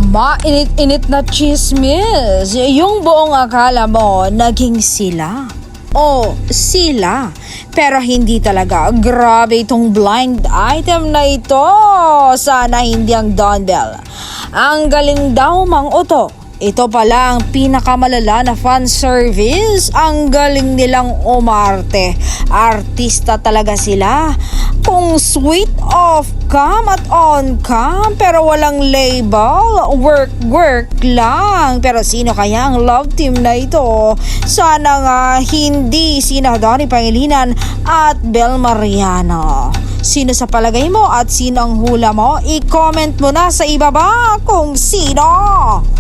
Mainit-init na chismis. Yung buong akala mo, naging sila. Oh, sila. Pero hindi talaga. Grabe itong blind item na ito. Sana hindi ang dumbbell. Ang galing daw Mang Uto. Ito pala ang pinakamalala na fan service. Ang galing nilang umarte. Artista talaga sila. Kung sweet off cam at on cam pero walang label, work lang. Pero sino kaya ang love team na ito? Sana nga hindi sina Donnie Pangilinan at Bel Mariano. Sino sa palagay mo at sino ang hula mo? I-comment mo na sa ibaba kung sino!